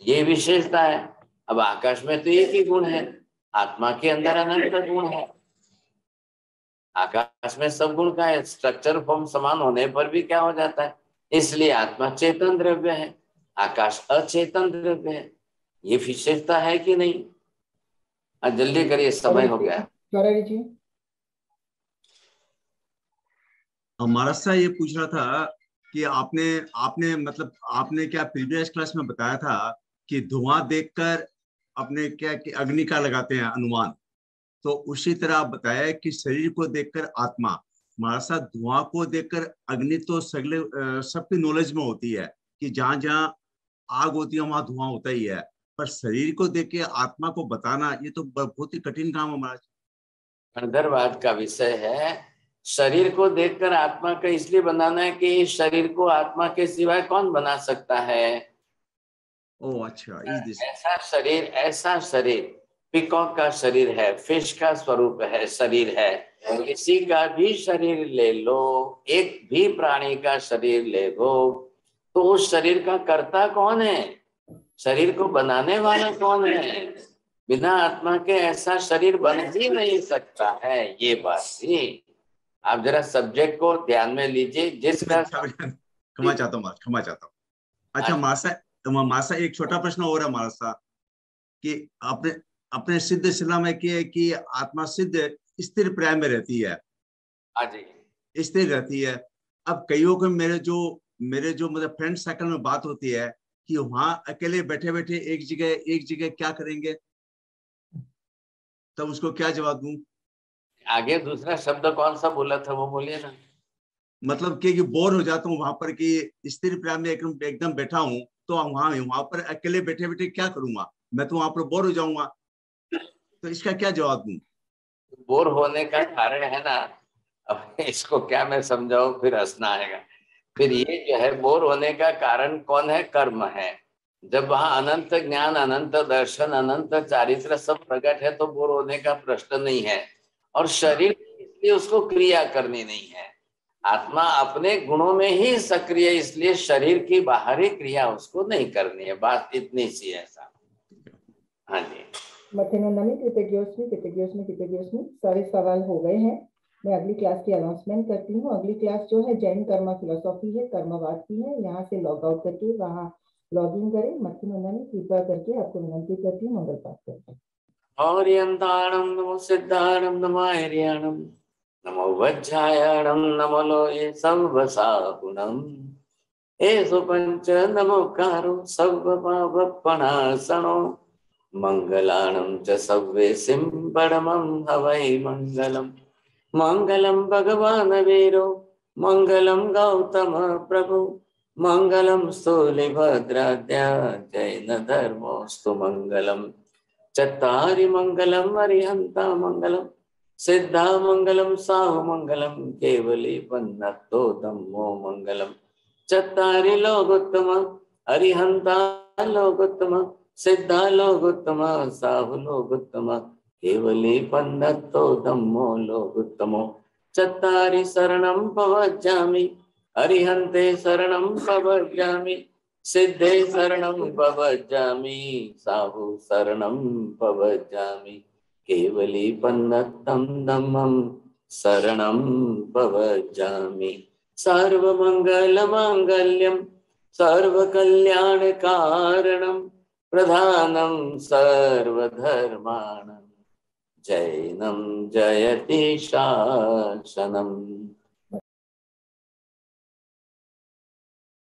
ये विशेषता है। अब आकाश में तो एक ही गुण है, आत्मा के अंदर अनंत गुण है, आकाश में सब गुण का है। स्ट्रक्चर फॉर्म समान होने पर भी क्या हो जाता है, इसलिए आत्मा चेतन द्रव्य है, आकाश अचेतन द्रव्य है। ये विशेषता है कि नहीं? जल्दी करिए, समय हो गया। हमारा सा ये पूछ रहा था कि आपने मतलब आपने क्या प्रीवियस क्लास में बताया था कि धुआं देखकर अपने क्या कि अग्नि का लगाते हैं अनुमान, तो उसी तरह आप बताया कि शरीर को देखकर आत्मा, हमारा साथ धुआं को देखकर अग्नि तो सगले सबकी नॉलेज में होती है कि जहां जहां आग होती है वहां धुआं होता ही है, पर शरीर को देख के आत्मा को बताना ये तो बहुत ही कठिन काम है महाराज। अंतर्वाद का विषय है। शरीर को देखकर आत्मा का इसलिए बनाना है कि इस शरीर को आत्मा के सिवाय कौन बना सकता है? ओह अच्छा, ऐसा शरीर पिकॉक का शरीर है, फिश का स्वरूप है, शरीर है, किसी का भी शरीर ले लो, एक भी प्राणी का शरीर ले लो, तो उस शरीर का कर्ता कौन है? शरीर को बनाने वाला कौन है? बिना आत्मा के ऐसा शरीर बन ही नहीं सकता है। ये बात थी। आप जरा सब्जेक्ट को ध्यान में लीजिए। जिसका क्षमा चाहता हूँ, क्षमा चाहता हूँ। अच्छा मासा एक छोटा प्रश्न और है हमारा सा कि अपने सिद्ध शिला में कि आत्मा सिद्ध स्थिर प्राय में रहती है। हाँ जी, स्थिर रहती है। अब कईयों को मेरे जो मतलब फ्रेंड सर्कल में बात होती है कि वहां अकेले बैठे बैठे एक जगह क्या करेंगे, तब उसको क्या जवाब दूं? आगे दूसरा शब्द कौन सा बोला था वो बोलिए ना। मतलब कि बोर हो जाता हूँ वहां पर कि स्थिर प्राय में एकदम बैठा हूँ, तो वहां पर अकेले बैठे बैठे क्या करूंगा? मैं तो वहां पर बोर हो जाऊंगा। तो इसका क्या जवाब दूं? बोर होने का कारण है ना, अब इसको क्या मैं समझाऊं, फिर हंसना आएगा। फिर ये जो है बोर होने का कारण कौन है? कर्म है। जब वहां अनंत ज्ञान, अनंत दर्शन, अनंत चारित्र सब प्रकट है तो बोर होने का प्रश्न नहीं है। और शरीर इसलिए उसको क्रिया करनी नहीं है। आत्मा अपने गुणों में ही सक्रिय, इसलिए शरीर की बाहरी क्रिया उसको नहीं करनी है। बात इतनी सी है साहब। हाँ जी, मथिनंदनी कृतज्ञोस्मी सारे सवाल हो गए हैं। मैं अगली क्लास की अनाउंसमेंट करती हूँ। अगली क्लास जो है जैन कर्म फिलोसॉफी है, कर्मवाद की है। यहाँ से लॉग आउट करके वहाँ लॉग इन करें। मथिनंदनी कृपा करके आपको विनंती करती हूँ, मंगल पाठ करते हैं। और्यन्ताणं नमो सिद्धाणं नमो आर्याणं नमो वज्रायाणं नमो लोये सर्वसाहुणं एषु पंच नमोकारो सर्वपापप्रणाशनो मंगलानं च सव्येसिं परमं हवै मंगलम्। मंगलं भगवान् वीरो मंगलं गौतम प्रभु मंगलं स्थूलिभद्राद्या जैन धर्मोऽस्तु मंगलम्। चत्तारि मंगलम् अरिहन्ता मंगलम् सिद्धा मंगलम् साहु मंगलम् केवली पन्नतो धम्मो मंगलम्। चत्तारि लोकोत्तम अरिहन्ता लोकोत्तम सिद्धा लोकोत्तम साहु लोकोत्तम केवली पन्नतो धम्मो लोकोत्तमो। चत्तारि शरणं प्रवज्जामि अरिहन्ते शरणं प्रवज्जामि सिद्धे शरणं प्रवज्जामि साहु शरणं प्रवज्जामि केवली पन्नतं धम्मं शरणं प्रवज्जामि। सर्वमंगलमांगल्यं सर्वकल्याणकारणं प्रधानं सर्वधर्माणां जैनं जयति शासनम्।